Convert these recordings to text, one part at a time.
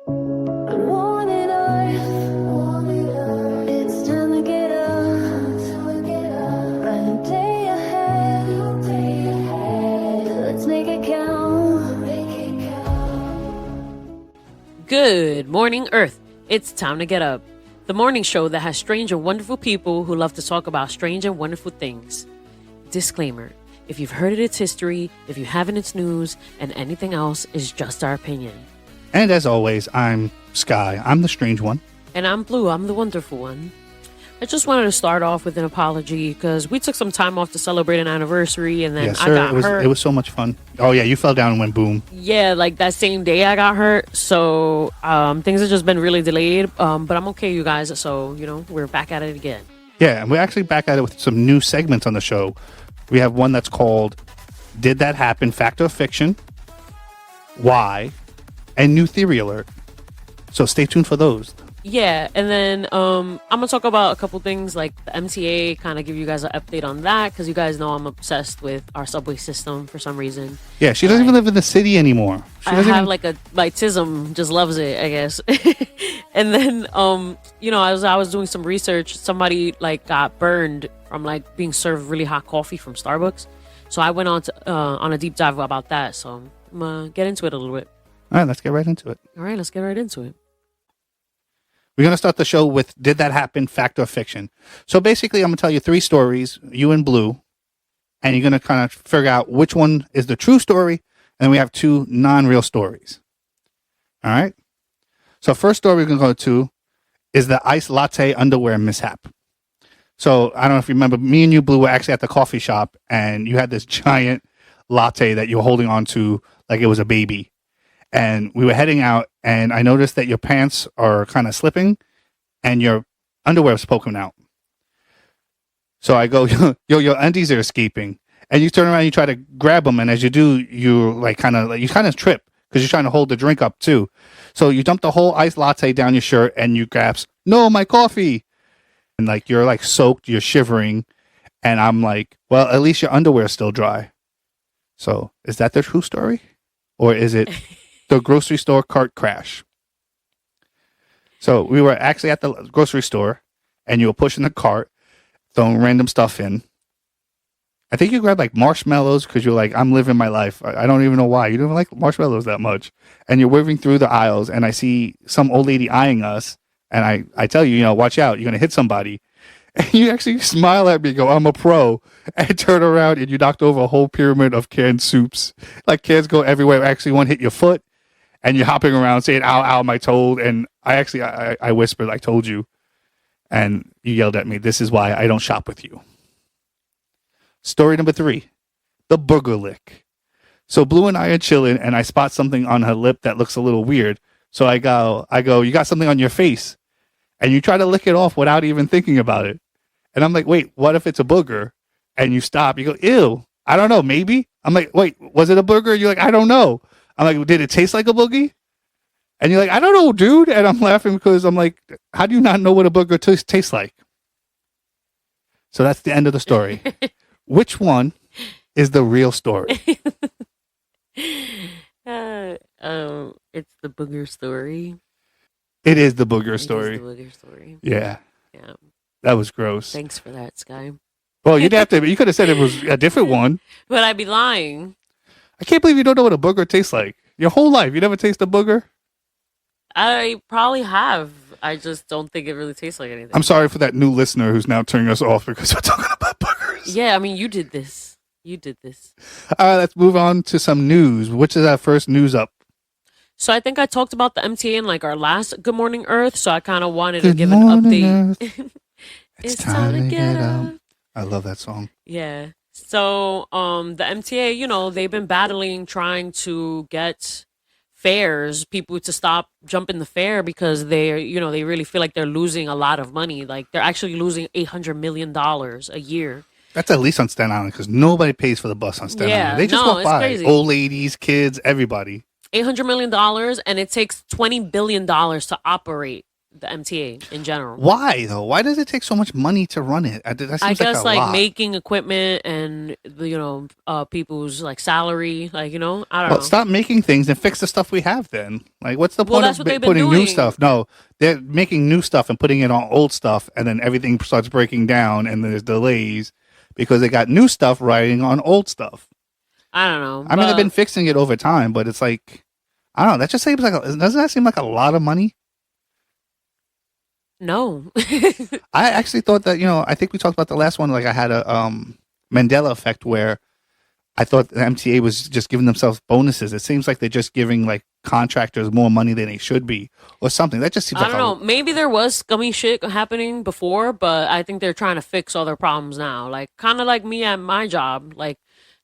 Warming earth, it's time to get up. Bright day ahead, let's make it count. Good morning, Earth. It's time to get up. The morning show that has strange and wonderful people who love to talk about strange and wonderful things. Disclaimer: if you've heard it, it's history. If you haven't, it's news. And anything else is just our opinion. And as always, I'm Sky. I'm the strange one. And I'm Blue. I'm the wonderful one. I just wanted to start off with an apology because we took some time off to celebrate an anniversary, and then Yes, I sir. got hurt. It was so much fun. Oh, yeah, you fell down and went boom. Yeah, like that same day I got hurt. So things have just been really delayed. But I'm okay, you guys. So, we're back at it again. Yeah, and we're actually back at it with some new segments on the show. We have one that's called Did That Happen? Fact or Fiction? Why? And New Theory Alert. So stay tuned for those. Yeah, and then I'm gonna talk about a couple things like the MTA, kind of give you guys an update on that because you guys know I'm obsessed with our subway system for some reason. Yeah, she doesn't even live in the city anymore. I have like Tism just loves it, I guess. And then I was doing some research. Somebody got burned from being served really hot coffee from Starbucks. So I went on a deep dive about that. So I'm gonna get into it a little bit. All right, let's get right into it. All right, let's get right into it. We're going to start the show with Did That Happen? Fact or Fiction? So basically, I'm going to tell you 3 stories, you and Blue, and you're going to kind of figure out which one is the true story, and we have 2 non-real stories. All right? So first story we're going to go to is the iced latte underwear mishap. So I don't know if you remember, me and you, Blue, were actually at the coffee shop, and you had this giant latte that you were holding on to like it was a baby. And we were heading out, and I noticed that your pants are kind of slipping, and your underwear is poking out. So I go, yo, your undies are escaping. And you turn around, you try to grab them, and as you do, you kind of trip because you're trying to hold the drink up too. So you dump the whole iced latte down your shirt, and you gasp, "No, my coffee!" And you're soaked, you're shivering, and I'm like, well, at least your underwear is still dry. So is that the true story, or is it the grocery store cart crash? So we were actually at the grocery store, and you were pushing the cart, throwing random stuff in. I think you grabbed marshmallows because you're like, I'm living my life. I don't even know why. You don't like marshmallows that much. And you're whirring through the aisles, and I see some old lady eyeing us, and I tell you, watch out. You're going to hit somebody. And you actually smile at me and go, I'm a pro. And turn around, and you knocked over a whole pyramid of canned soups. Cans go everywhere. Actually, one hit your foot. And you're hopping around saying, ow, ow, my toe. And I whispered, I told you. And you yelled at me, this is why I don't shop with you. Story number 3, the booger lick. So Blue and I are chilling, and I spot something on her lip that looks a little weird. So I go, you got something on your face. And you try to lick it off without even thinking about it. And I'm like, wait, what if it's a booger? And you stop. You go, ew, I don't know, maybe. I'm like, wait, was it a booger? You're like, I don't know. I'm like, did it taste like a boogie? And you're like, I don't know, dude. And I'm laughing because I'm like, how do you not know what a booger tastes like? So that's the end of the story. Which one is the real story? It's the booger story. It is the booger story. It is the booger story. Yeah. Yeah. That was gross. Thanks for that, Sky. Well, you could have said it was a different one. But I'd be lying. I can't believe you don't know what a booger tastes like. Your whole life, you never taste a booger? I probably have. I just don't think it really tastes like anything. I'm sorry for that new listener who's now turning us off because we're talking about boogers. Yeah, I mean, you did this. All right, let's move on to some news. Which is our first news up? So I think I talked about the MTA in our last Good Morning Earth, so I kind of wanted to give an update. It's time to get up. I love that song. Yeah. So the MTA, they've been battling trying to get people to stop jumping the fare because they really feel like they're losing a lot of money. They're actually losing $800 million a year. That's at least on Staten Island because nobody pays for the bus on Staten Island. They just walk by. Crazy. Old ladies, kids, everybody. $800 million, and it takes $20 billion to operate the MTA in general. Why though? Why does it take so much money to run it? That seems I guess like a lot. making equipment and people's like salary, like I don't Well, know. stop making things and fix the stuff we have then. Like, what's the Well, point that's of what they've been putting new doing. stuff? No, they're making new stuff and putting it on old stuff, and then everything starts breaking down, and there's delays because they got new stuff riding on old stuff. I don't know. I mean, they've been fixing it over time, but it's like, I don't know. That just seems like, doesn't that seem like a lot of money? No. I actually thought that, I think we talked about the last one. Like, I had a Mandela effect where I thought the MTA was just giving themselves bonuses. It seems like they're just giving like contractors more money than they should be, or something. That just seems I like don't know. Maybe there was scummy shit happening before, but I think they're trying to fix all their problems now. Like, kind of like me at my job. Like,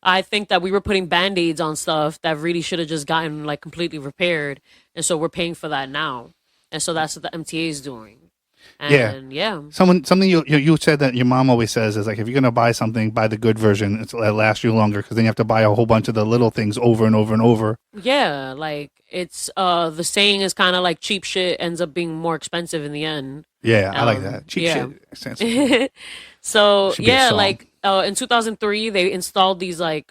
I think that we were putting band-aids on stuff that really should have just gotten like completely repaired, and so we're paying for that now. And so that's what the MTA is doing. And yeah. Something you said that your mom always says is like, if you're gonna buy something, buy the good version. It'll last you longer, because then you have to buy a whole bunch of the little things over and over and over. Yeah, like it's the saying is kind of like cheap shit ends up being more expensive in the end. Yeah, I like that. Cheap yeah. shit. So Should be a yeah, song. like in 2003 they installed these like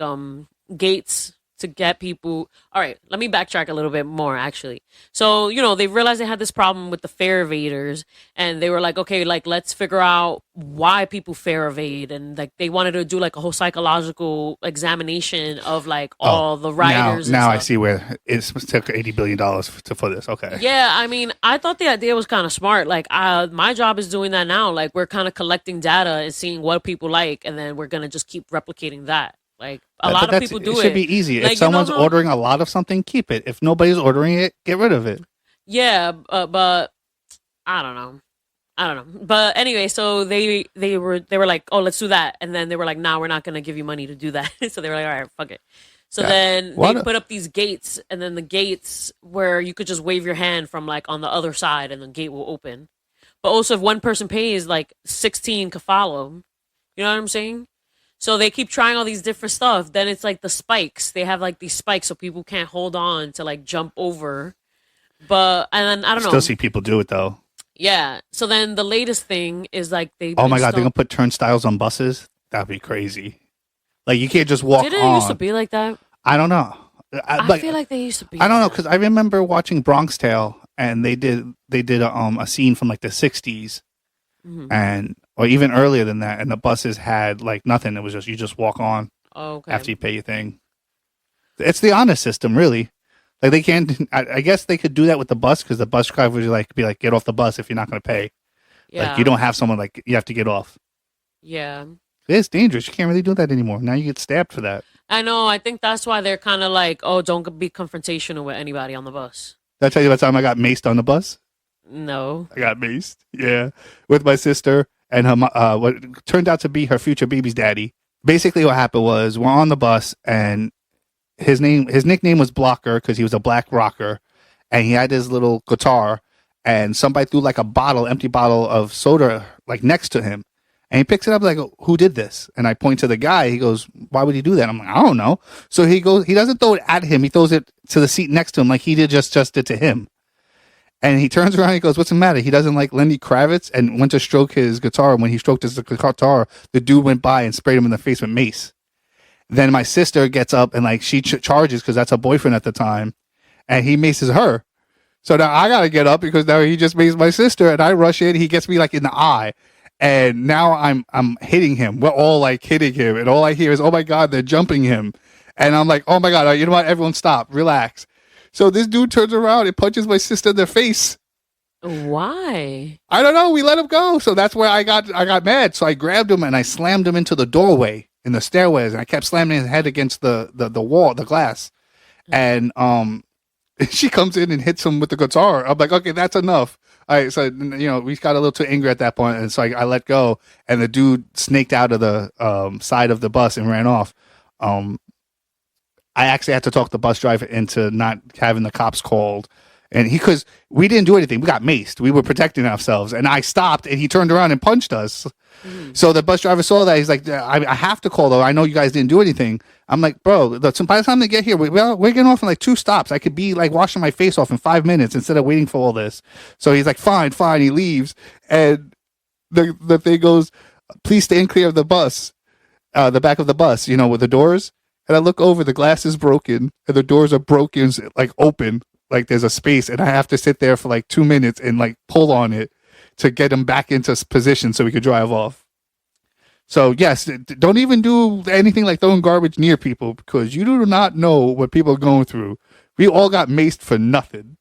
gates to get people. All right, let me backtrack a little bit more actually. So they realized they had this problem with the fare evaders, and they were like, okay, like let's figure out why people fare evade, and like they wanted to do like a whole psychological examination of like all the riders. Now and I stuff. see where it took $80 billion for this. Okay. Yeah, I mean, I thought the idea was kind of smart. Like, my job is doing that now. Like, we're kind of collecting data and seeing what people like, and then we're gonna just keep replicating that. Like, a lot of people do it. Should be easy. Like, if someone's ordering a lot of something, keep it. If nobody's ordering it, get rid of it. Yeah, but I don't know. But anyway, so they were like, oh, let's do that, and then they were like, nah, we're not gonna give you money to do that. So they were like, all right, fuck it. So then they put up these gates, and then the gates where you could just wave your hand from like on the other side, and the gate will open. But also, if one person pays, like 16 could follow. You know what I'm saying? So they keep trying all these different stuff. Then it's like the spikes. They have like these spikes so people can't hold on to like jump over. But and then I don't know. Still see people do it though. Yeah. So then the latest thing is like they. Oh my god, they're gonna put turnstiles on buses. That'd be crazy. Like you can't just walk on. Did it used to be like that? I don't know. I feel like they used to be. I don't know, because I remember watching Bronx Tale, and they did a scene from like the '60s, and or even earlier than that, and the buses had like nothing. It was just you just walk on after you pay your thing. It's the honor system, really. Like they can't. I guess they could do that with the bus, because the bus driver would be like, get off the bus if you're not going to pay. Yeah. Like you don't have someone like you have to get off. Yeah. It's dangerous. You can't really do that anymore. Now you get stabbed for that. I know. I think that's why they're kind of like, oh, don't be confrontational with anybody on the bus. Did I tell you about the time I got maced on the bus? No. I got maced. Yeah, with my sister and her. What turned out to be her future baby's daddy. Basically, what happened was we're on the bus, and his nickname was Blocker because he was a black rocker, and he had his little guitar, and somebody threw like empty bottle of soda like next to him. And he picks it up like, who did this? And I point to the guy. He goes, why would he do that? I'm like, I don't know. So he doesn't throw it at him. He throws it to the seat next to him like he did just did to him. And he turns around and he goes, what's the matter? He doesn't like Lenny Kravitz, and went to stroke his guitar. And when he stroked his guitar, the dude went by and sprayed him in the face with mace. Then my sister gets up and like she charges because that's her boyfriend at the time. And he maces her. So now I got to get up because now he just maced my sister, and I rush in. He gets me like in the eye. And now I'm hitting him. We're all like hitting him. And all I hear is, oh my God, they're jumping him. And I'm like, oh my God, you know what? Everyone stop, relax. So this dude turns around and punches my sister in the face. Why? I don't know. We let him go. So that's where I got mad. So I grabbed him and I slammed him into the doorway in the stairways. And I kept slamming his head against the wall, the glass. And she comes in and hits him with the guitar. I'm like, okay, that's enough. All right, so we got a little too angry at that point, and so I let go, and the dude snaked out of the side of the bus and ran off. I actually had to talk the bus driver into not having the cops called, And because we didn't do anything, we got maced. We were protecting ourselves, and I stopped, and he turned around and punched us. So the bus driver saw that. He's like, I have to call, though. I know you guys didn't do anything. I'm like, bro, by the time they get here, we're getting off in like 2 stops. I could be like washing my face off in 5 minutes instead of waiting for all this. So he's like, fine. He leaves, and the thing goes, please stand clear of the bus, the back of the bus, with the doors. And I look over, the glass is broken, and the doors are broken, like open, like there's a space, and I have to sit there for like 2 minutes and like pull on it to get him back into position so we could drive off. So yes, don't even do anything like throwing garbage near people, because you do not know what people are going through. We all got maced for nothing.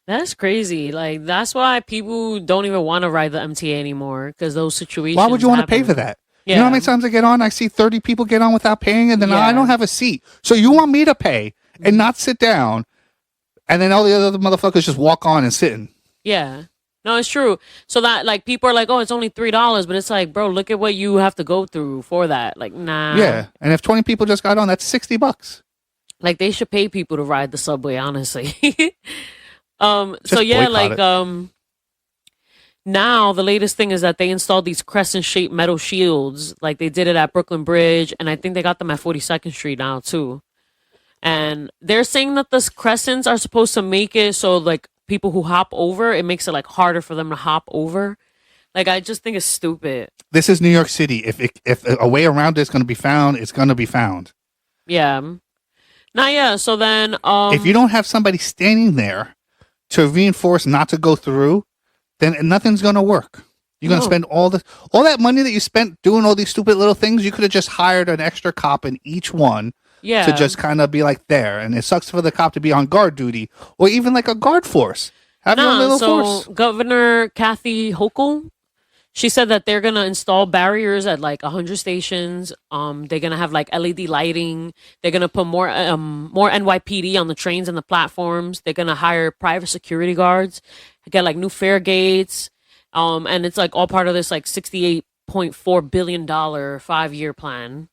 That's crazy. Like, that's why people don't even want to ride the MTA anymore, because those situations. Why would you want to pay happen. for that? Yeah. You know how many times I get on? I see 30 people get on without paying, and then I Yeah. don't have a seat. So you want me to pay and not sit down, and then all the other motherfuckers just walk on and sitting. Yeah. No, it's true. So that, like, people are like, oh, it's only $3, but it's like, bro, look at what you have to go through for that. Like, nah. Yeah, and if 20 people just got on, that's $60. Like, they should pay people to ride the subway, honestly. Just So yeah, boycott like, it. now the latest thing is that they installed these crescent-shaped metal shields. Like, they did it at Brooklyn Bridge, and I think they got them at 42nd Street now too. And they're saying that the crescents are supposed to make it so, like, people who hop over, it makes it like harder for them to hop over. Like, I just think it's stupid. This is New York City. If a way around it's going to be found, it's going to be found. Yeah. Now, yeah. So then, If you don't have somebody standing there to reinforce not to go through, then nothing's going to work. You're going to spend all that money that you spent doing all these stupid little things. You could have just hired an extra cop in each one yeah, to just kind of be like there. And it sucks for the cop to be on guard duty, or even like a guard force. Have your own little force. Governor Kathy Hochul, she said that they're gonna install barriers at like 100 stations. They're gonna have like LED lighting. They're gonna put more NYPD on the trains and the platforms. They're gonna hire private security guards, get like new fare gates. And it's like all part of this like $68.4 billion 5-year plan.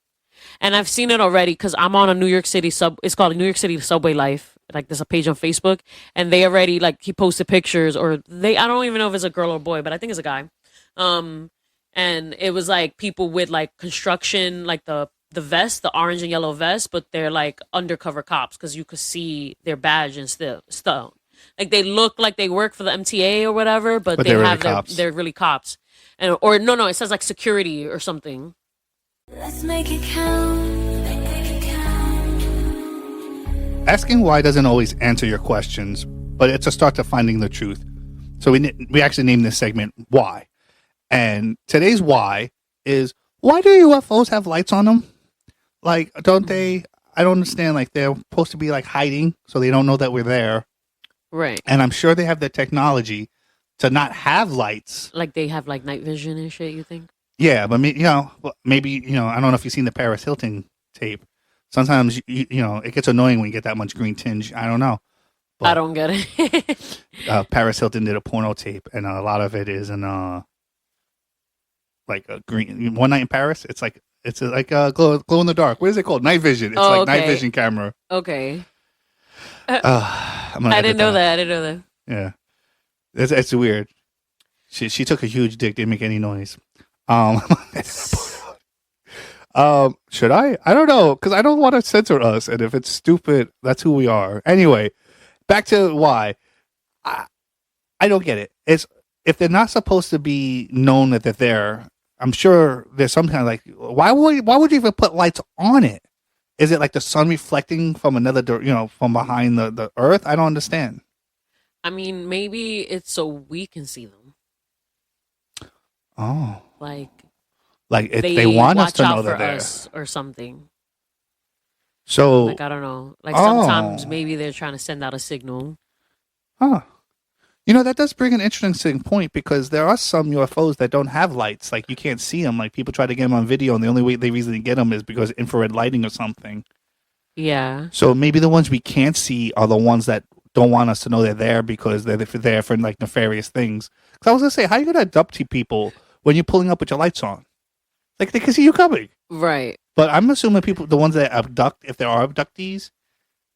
And I've seen it already because I'm on a New York City it's called New York City Subway Life. Like, there's a page on Facebook, and they already, like, he posted pictures, I don't even know if it's a girl or boy, but I think it's a guy. And it was like people with like construction, like the vest, the orange and yellow vest, but they're like undercover cops because you could see their badge and stuff. Like, they look like they work for the MTA or whatever, but they they're have really cops. they're really cops. And or no, it says like security or something. Let's make it count. Asking why doesn't always answer your questions, but it's a start to finding the truth. So we actually named this segment Why. And today's why is, why do UFOs have lights on them? Like, don't they? I don't understand. Like, they're supposed to be like hiding so they don't know that we're there. Right. And I'm sure they have the technology to not have lights. Like, they have like night vision and shit, you think? Yeah, but maybe, I don't know if you've seen the Paris Hilton tape. Sometimes, it gets annoying when you get that much green tinge. I don't know. But, I don't get it. Paris Hilton did a porno tape, and a lot of it is in like a green. One Night in Paris. It's like a glow in the dark. What is it called? Night vision. It's like okay. night vision camera. Okay. I didn't know that. Yeah, it's weird. She took a huge dick. Didn't make any noise. Should I? I don't know, because I don't want to censor us, and if it's stupid, that's who we are. Anyway, back to why. I don't get it. It's if they're not supposed to be known that they're there. I'm sure there's some kind of like, why would you even put lights on it? Is it like the sun reflecting from another, from behind the earth? I don't understand. I mean, maybe it's so we can see them. Oh, Like if they want us to know for they're there us or something. So, like, I don't know. Like, sometimes maybe they're trying to send out a signal. Huh. That does bring an interesting point, because there are some UFOs that don't have lights. Like, you can't see them. Like, people try to get them on video, and the only way they reason get them is because of infrared lighting or something. Yeah. So maybe the ones we can't see are the ones that don't want us to know they're there because they're there for like nefarious things. Because I was going to say, how are you going to abduct people when you're pulling up with your lights on? Like, they can see you coming. Right. But I'm assuming the ones that abduct, if there are abductees,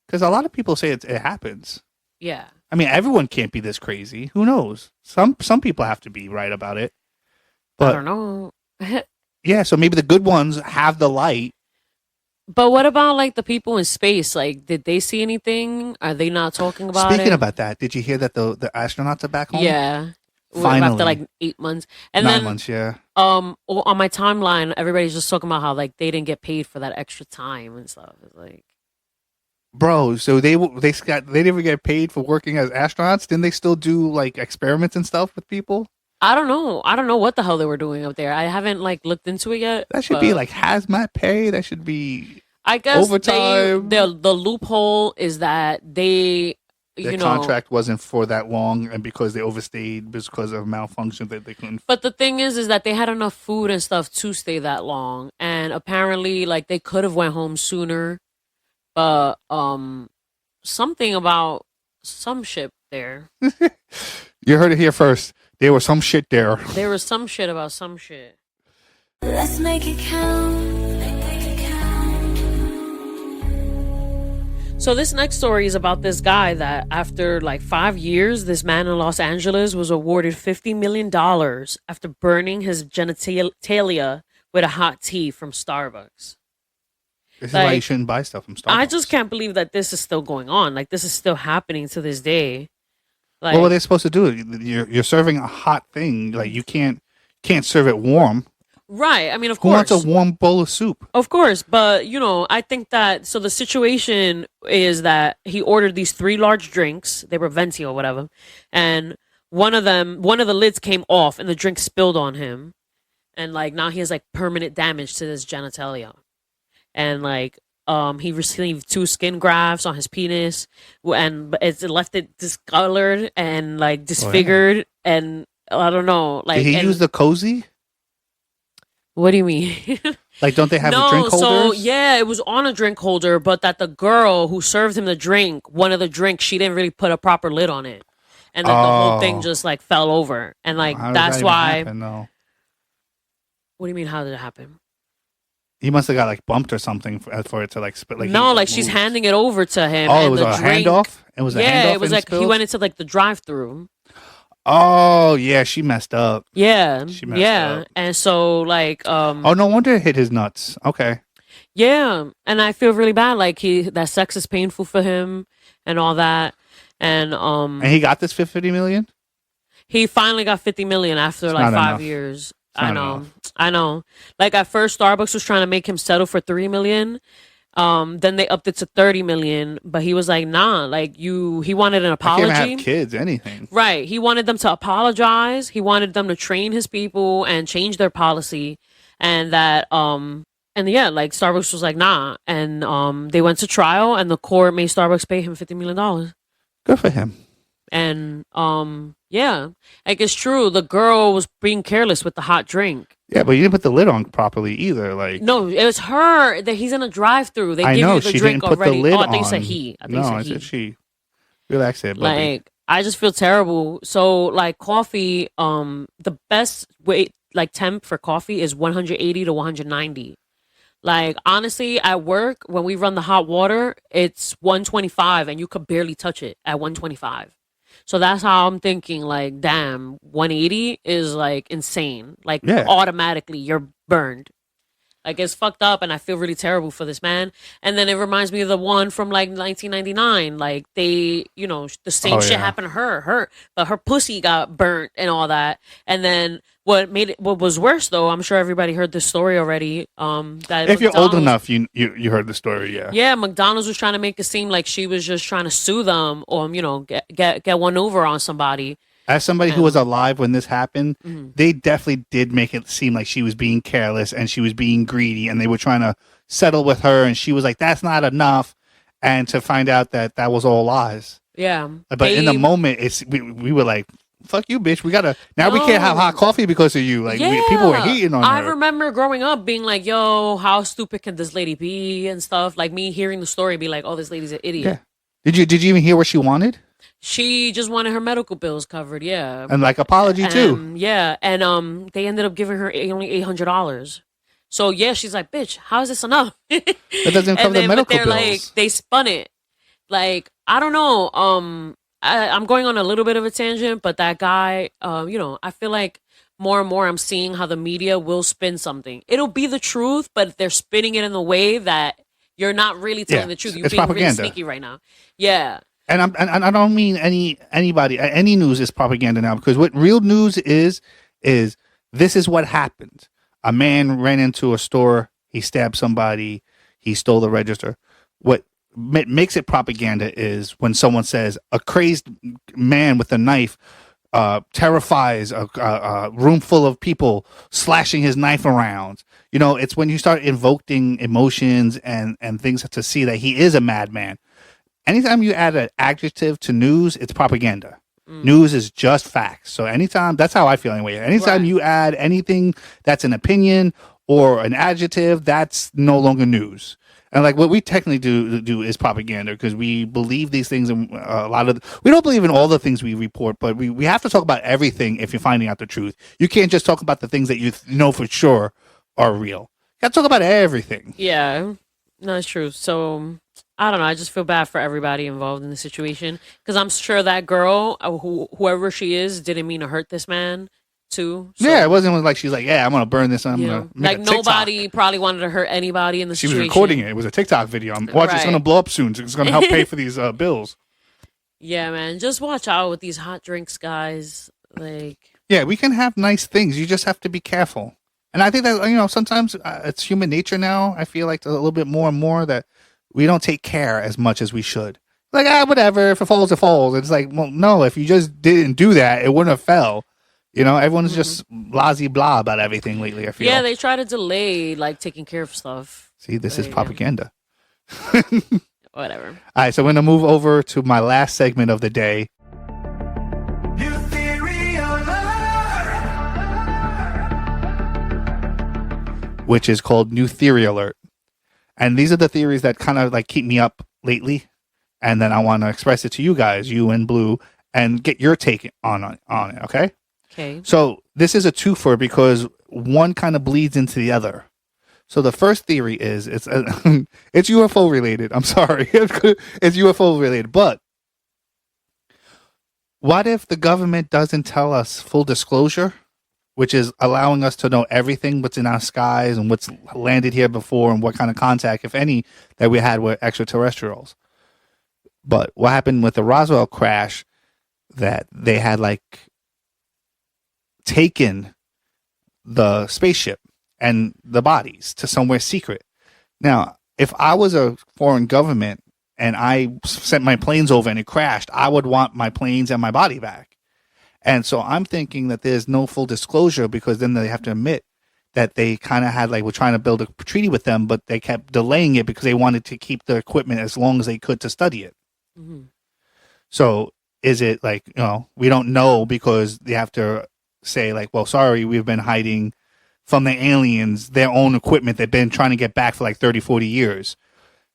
because a lot of people say it happens. Yeah. I mean, everyone can't be this crazy. Who knows? Some people have to be right about it. I But don't know. yeah, so maybe the good ones have the light. But what about like the people in space? Like, did they see anything? Are they not talking about Speaking it? about that, did you hear that the astronauts are back home? Yeah. Finally. After like 8 months. And 9 then months, yeah. on my timeline, everybody's just talking about how like they didn't get paid for that extra time and stuff. It's like, Bro, so they didn't even get paid for working as astronauts. Didn't they still do like experiments and stuff with people? I don't know. I don't know what the hell they were doing up there. I haven't like looked into it yet. That should be like hazmat pay. That should be I guess overtime. the loophole is that they their contract wasn't for that long, and because they overstayed because of malfunction that they couldn't. But the thing is that they had enough food and stuff to stay that long, and apparently, like they could have went home sooner, but something about some ship there. You heard it here first. There was some shit there. There was some shit about some shit. Let's make it count. Make it count. So this next story is about this guy that after like 5 years, this man in Los Angeles was awarded $50 million after burning his genitalia with a hot tea from Starbucks. This is why you shouldn't buy stuff from Starbucks. I just can't believe that this is still going on. Like this is still happening to this day. Like, what were they supposed to do? You're serving a hot thing. Like you can't serve it warm. right. I mean, of Who course. wants a warm bowl of soup? Of course, but you know, I think that so the situation is that he ordered these 3 large drinks. They were venti or whatever, and one of the lids came off, and the drink spilled on him, and like now he has like permanent damage to his genitalia, and like he received 2 skin grafts on his penis, and it left it discolored and like disfigured, and I don't know, like Did he use the cozy? What do you mean? Like, don't they have no, a drink holders? so yeah, it was on a drink holder, but that the girl who served him the drink, one of the drinks, she didn't really put a proper lid on it, and then the whole thing just like fell over, and like How does that's that even why. happen, though? What do you mean? How did it happen? He must have got like bumped or something for it to like spit. Like No, like she's handing it over to him. Oh, and it was the a drink, handoff. It was a handoff. Yeah, it was and like he spilled? went into like the drive-through. Oh yeah, she messed up. Yeah, She messed yeah, up. and so like Oh, no wonder it hit his nuts. Okay. yeah, and I feel really bad. Like that sex is painful for him and all that, and And he got this for 50 million. he finally got 50 million after It's like not 5 enough. years. It's I not know. enough. I know. Like at first Starbucks was trying to make him settle for 3 million. Then they upped it to 30 million, but he was like, nah, like he wanted an I apology. can't have kids, anything. Right. He wanted them to apologize. He wanted them to train his people and change their policy. And that and yeah, like Starbucks was like, nah. And they went to trial and the court made Starbucks pay him $50 million. Good for him. And yeah, like it's true. The girl was being careless with the hot drink. Yeah, but you didn't put the lid on properly either. Like No, it was her that he's in a drive-through. They I give know you the she drink didn't put already. the lid Oh, I on. think you said he. I think No, you I said he. said she. Relax it, buddy. Like I just feel terrible. So like coffee, the best way like temp for coffee is 180 to 190. Like honestly, at work when we run the hot water, it's 125 and you could barely touch it at 125. So that's how I'm thinking like damn, 180 is like insane. Like Yeah. automatically you're burned. Like it's fucked up and I feel really terrible for this man. And then it reminds me of the one from like 1999. Like they, you know, the same Oh, shit yeah. happened to her, but her pussy got burnt and all that. And then what was worse though, I'm sure everybody heard this story already. That If you're old McDonald's- enough, you heard the story, yeah. yeah, McDonald's was trying to make it seem like she was just trying to sue them or, you know, get one over on somebody. As somebody who was alive when this happened, Mhm. they definitely did make it seem like she was being careless and she was being greedy, and they were trying to settle with her, and she was like, "That's not enough," and to find out that that was all lies. Yeah. But in the moment, we were like, "Fuck you, bitch! We gotta now. We can't have hot coffee because of you." Like people were hating on I her. remember growing up being like, yo, how stupid can this lady be and stuff. Like me hearing the story be like, oh, this lady's an idiot. Yeah. Did you even hear what she wanted? She just wanted her medical bills covered, yeah. And like apology too. Yeah. And they ended up giving her only $800. So yeah, she's like, bitch, how is this enough? That doesn't cover the medical but they're bills. like, they spun it. Like, I don't know. I'm going on a little bit of a tangent, but that guy, I feel like more and more I'm seeing how the media will spin something. It'll be the truth, but they're spinning it in a way that you're not really telling Yeah, the truth. You're it's being really propaganda. sneaky right now. Yeah. And I don't mean anybody, any news is propaganda now, because what real news is this is what happened. A man ran into a store, he stabbed somebody, he stole the register. What makes it propaganda is when someone says a crazed man with a knife terrifies a room full of people, slashing his knife around. It's when you start invoking emotions and things to see that he is a madman. Anytime you add an adjective to news, it's propaganda. News is just facts. So anytime, that's how I feel anyway. Anytime Right. you add anything that's an opinion or an adjective, that's no longer news. And like what we technically do is propaganda, because we believe these things, and we don't believe in all the things we report, but we have to talk about everything if you're finding out the truth. You can't just talk about the things that you know for sure are real. You got to talk about everything. Yeah. No, it's true. So I don't know. I just feel bad for everybody involved in the situation, because I'm sure that girl, whoever she is, didn't mean to hurt this man too. So, Yeah, it wasn't like she's like, yeah, I'm gonna burn this. I'm you gonna know, make like a TikTok. nobody probably wanted to hurt anybody in the She was situation. recording it. It was a TikTok video. I'm watching. It's Right. gonna blow up soon. It's gonna help pay for these bills. Yeah, man. Just watch out with these hot drinks, guys. Like, Yeah, we can have nice things. You just have to be careful. And I think that sometimes it's human nature now. I feel like a little bit more and more that we don't take care as much as we should. Like, whatever. If it falls, it falls. It's like, well, no. If you just didn't do that, it wouldn't have fell. Everyone's just blasey blah about everything lately. I feel. yeah, they try to delay like taking care of stuff. See, this is Yeah. propaganda. Whatever. All right, so we're gonna move over to my last segment of the day. New theory alert. Which is called New Theory Alert. And these are the theories that kind of like keep me up lately. And then I want to express it to you guys, you and Blue, and get your take on it, okay? Okay. So this is a twofer because one kind of bleeds into the other. So the first theory is it's UFO related. I'm sorry. It's UFO related. But what if the government doesn't tell us full disclosure, which is allowing us to know everything what's in our skies and what's landed here before and what kind of contact, if any, that we had with extraterrestrials? But what happened with the Roswell crash, that they had like taken the spaceship and the bodies to somewhere secret. Now, if I was a foreign government and I sent my planes over and it crashed, I would want my planes and my body back. And so I'm thinking that there's no full disclosure, because then they have to admit that they kind of had like, we're trying to build a treaty with them, but they kept delaying it because they wanted to keep the equipment as long as they could to study it. Mm-hmm. So is it like, we don't know because they have to say like, well, sorry, we've been hiding from the aliens their own equipment they've been trying to get back for like 30, 40 years.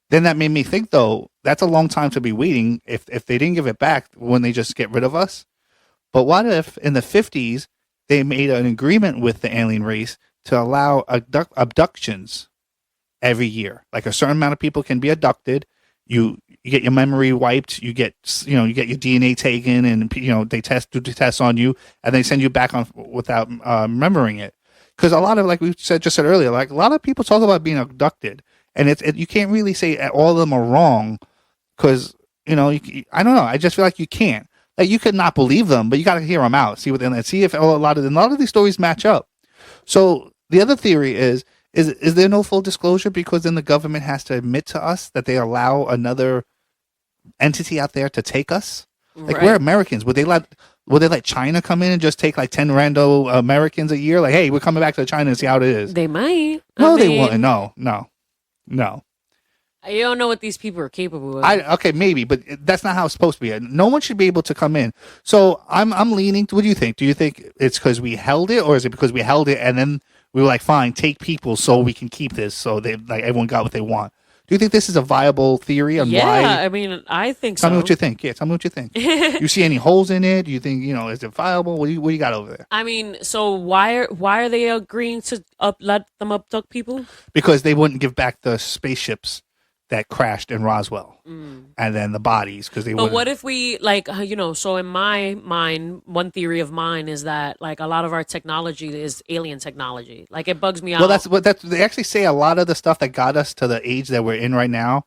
Then that made me think, though, that's a long time to be waiting if they didn't give it back, when they just get rid of us. But what if in the 50s they made an agreement with the alien race to allow abductions every year? Like a certain amount of people can be abducted. You get your memory wiped. You get your DNA taken, and they do tests on you, and they send you back on without remembering it. Because a lot of, like we just said earlier, like a lot of people talk about being abducted, and you can't really say all of them are wrong, because I don't know. I just feel like you can't. Like, you could not believe them, but you got to hear them out, see if a lot of these stories match up. So the other theory is there no full disclosure, because then the government has to admit to us that they allow another entity out there to take us? Like, Right. we're Americans. Would they let China come in and just take like 10 rando Americans a year? Like, hey, we're coming back to China and see how it is. They might. No, they wouldn't. No. You don't know what these people are capable of. Okay, maybe, but that's not how it's supposed to be. No one should be able to come in. So I'm leaning. What do you think? Do you think it's because we held it, or is it because we held it and then we were like, fine, take people so we can keep this, so they like everyone got what they want? Do you think this is a viable theory on yeah, why? I mean, I think Tell so. me what you think. Yeah, tell me what you think. You see any holes in it? Do you think is it viable? What do you got over there? I mean, so why are they agreeing to let them abduct people? Because they wouldn't give back the spaceships that crashed in Roswell, and then the bodies because they. But what if we like so in my mind, one theory of mine is that like a lot of our technology is alien technology. Like it bugs me out. Well, that's they actually say a lot of the stuff that got us to the age that we're in right now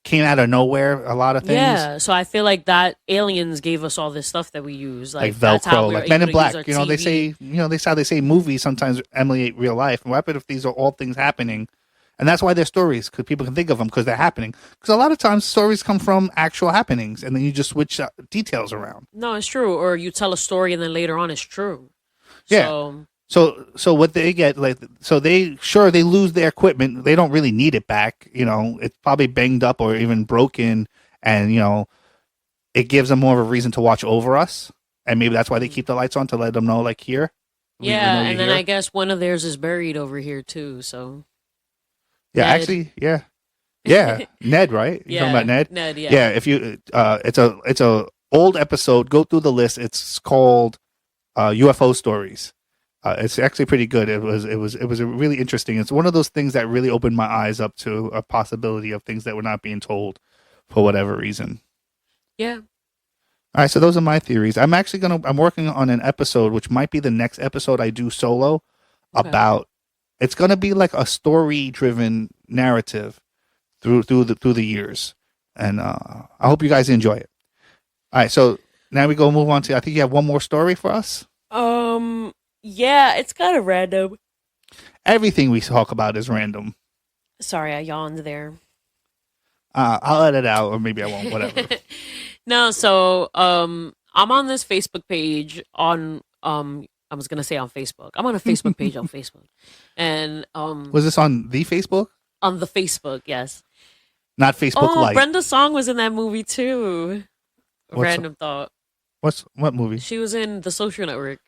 came out of nowhere. A lot of things. Yeah, so I feel like that aliens gave us all this stuff that we use, like that's how Velcro, we were like Men in able to use Black. our They TV. say, this how they say movies sometimes emulate real life. And what happens if these are all things happening? And that's why they're stories, because people can think of them because they're happening. Because a lot of times stories come from actual happenings, and then you just switch details around. No, it's true. Or you tell a story and then later on it's true. Yeah. So So what they get, they lose their equipment. They don't really need it back. It's probably banged up or even broken, and it gives them more of a reason to watch over us. And maybe that's why they keep the lights on to let them know, like, here. we know yeah, you're and then here. I guess one of theirs is buried over here too. So Yeah, Ned. actually, yeah. Yeah, Ned, right? You're talking about Ned? Ned, yeah. Yeah, if you it's a old episode, go through the list. It's called UFO stories. It's actually pretty good. It was a really interesting. It's one of those things that really opened my eyes up to a possibility of things that were not being told for whatever reason. Yeah. All right, so those are my theories. I'm working on an episode which might be the next episode I do solo Okay. about. It's gonna be like a story-driven narrative through the years, and I hope you guys enjoy it. All right, so now we move on to. I think you have one more story for us. Yeah, it's kind of random. Everything we talk about is random. Sorry, I yawned there. I'll edit out, or maybe I won't. Whatever. No, so I'm on this Facebook page on I was gonna say on Facebook. I'm on a Facebook page on Facebook, and Was this on the Facebook? on the Facebook, yes. Not Facebook Oh, Live. Brenda Song was in that movie too. What's- Random thought. What movie? She was in The Social Network.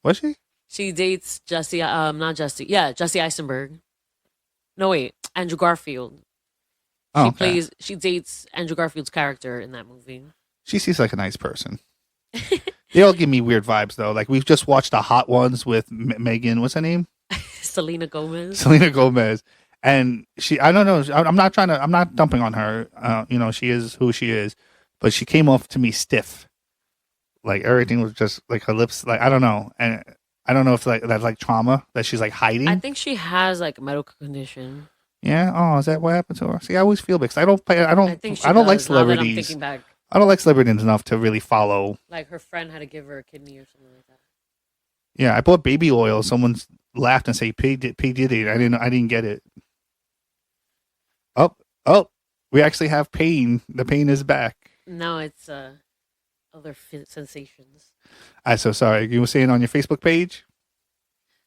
Was she? She dates Jesse. Not Jesse. Yeah, Jesse Eisenberg. No, wait, Andrew Garfield. Oh, okay. She dates Andrew Garfield's character in that movie. She seems like a nice person. They all give me weird vibes though. Like we've just watched the Hot Ones with Megan. What's her name? Selena Gomez. Selena Gomez. And I don't know. I'm not dumping on her. She is who she is, but she came off to me stiff. Like everything was just like her lips. Like I don't know, and I don't know if that's like trauma that she's like hiding. I think she has like a medical condition. Yeah. Oh, is that what happened to her? See, I always feel because I don't I think she like does, now that I'm celebrities. thinking back, I don't like celebrities enough to really follow. like her friend had to give her a kidney or something like that. Yeah, I bought baby oil. Someone laughed and said, P Diddy. I didn't get it. Oh, we actually have pain. The pain is back. No, it's other sensations. I'm so sorry. You were saying on your Facebook page?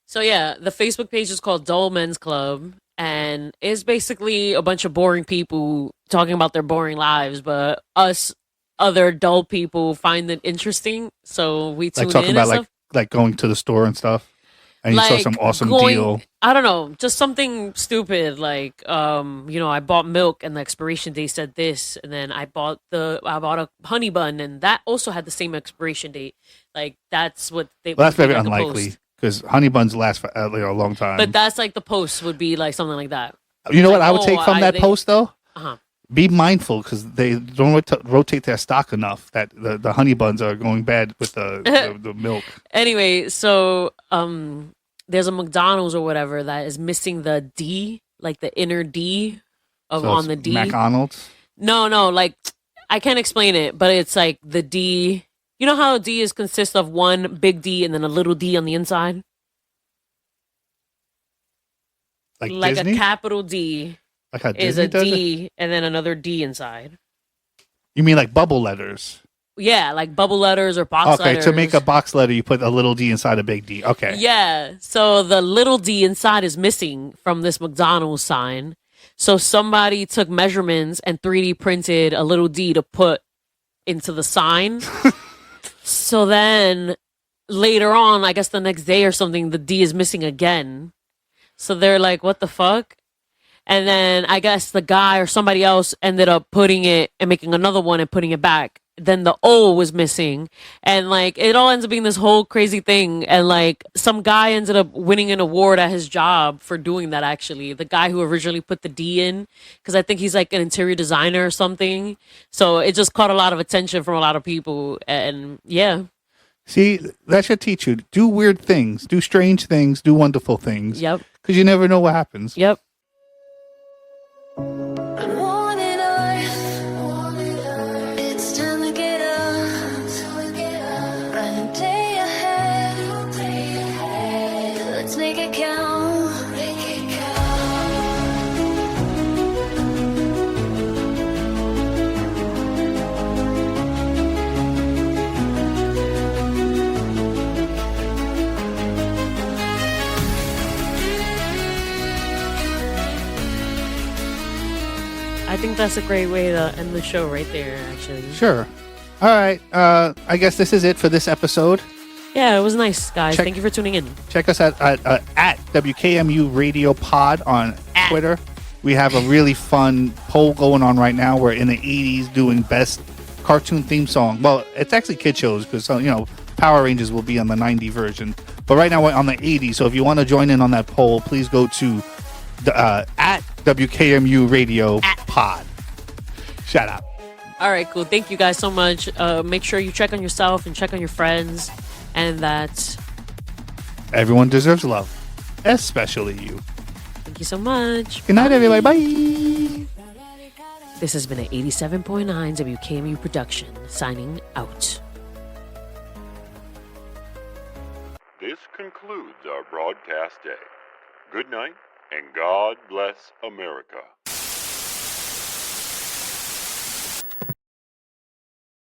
So yeah, the Facebook page is called Dull Men's Club, and it's basically a bunch of boring people talking about their boring lives, but us other dull people find it interesting, so we tune Like talking in about and stuff. like going to the store and stuff. And you saw some awesome deal. I don't know, just something stupid like I bought milk and the expiration date said this, and then I bought a honey bun and that also had the same expiration date. Like that's what they. Well, that's would be very like a unlikely post. because honey buns last for a long time. But that's like the post would be like something like that. You know like, what I would take from that post though? Uh-huh. Be mindful because they don't rotate their stock enough. That the honey buns are going bad with the milk. Anyway, so there's a McDonald's or whatever that is missing the D, like the inner D of So on it's the D. McDonald's. No, like I can't explain it, but it's like the D. You know how a D is consists of one big D and then a little D on the inside, Like Disney? a capital D Like how is Disney a does it? D and then another D inside. You mean like bubble letters? Yeah, like bubble letters or box Okay, letters. to make a box letter, you put a little D inside a big D. Okay. Yeah. So the little D inside is missing from this McDonald's sign. So somebody took measurements and 3D printed a little D to put into the sign. So then later on, I guess the next day or something, the D is missing again. So they're like, what the fuck? And then I guess the guy or somebody else ended up putting it and making another one and putting it back. then the O was missing, and like it all ends up being this whole crazy thing. And like some guy ended up winning an award at his job for doing that. Actually, the guy who originally put the D in, because I think he's like an interior designer or something. So it just caught a lot of attention from a lot of people, and yeah. See, that should teach you. Do weird things, do strange things, do wonderful things. Yep. Because you never know what happens. Yep. One in Earth. It's time to get up. Bright day ahead. Let's make it count. I think that's a great way to end the show right there, actually. Sure. All right. I guess this is it for this episode. Yeah, it was nice, guys. Check- Thank you for tuning in. Check us out at WKMU Radio Pod on Twitter. We have a really fun poll going on right now. We're in the 80s doing best cartoon theme song. Well, it's actually kid shows because, Power Rangers will be on the 90 version. But right now we're on the 80s. So if you want to join in on that poll, please go to at WKMU Radio Pod. Shout out. All right, cool. Thank you guys so much. Make sure you check on yourself and check on your friends, and that Everyone deserves love, especially you. thank you so much. Good night, everybody. Bye. This has been an 87.9 WKMU production, signing out. This concludes our broadcast day. Good night, and God bless America.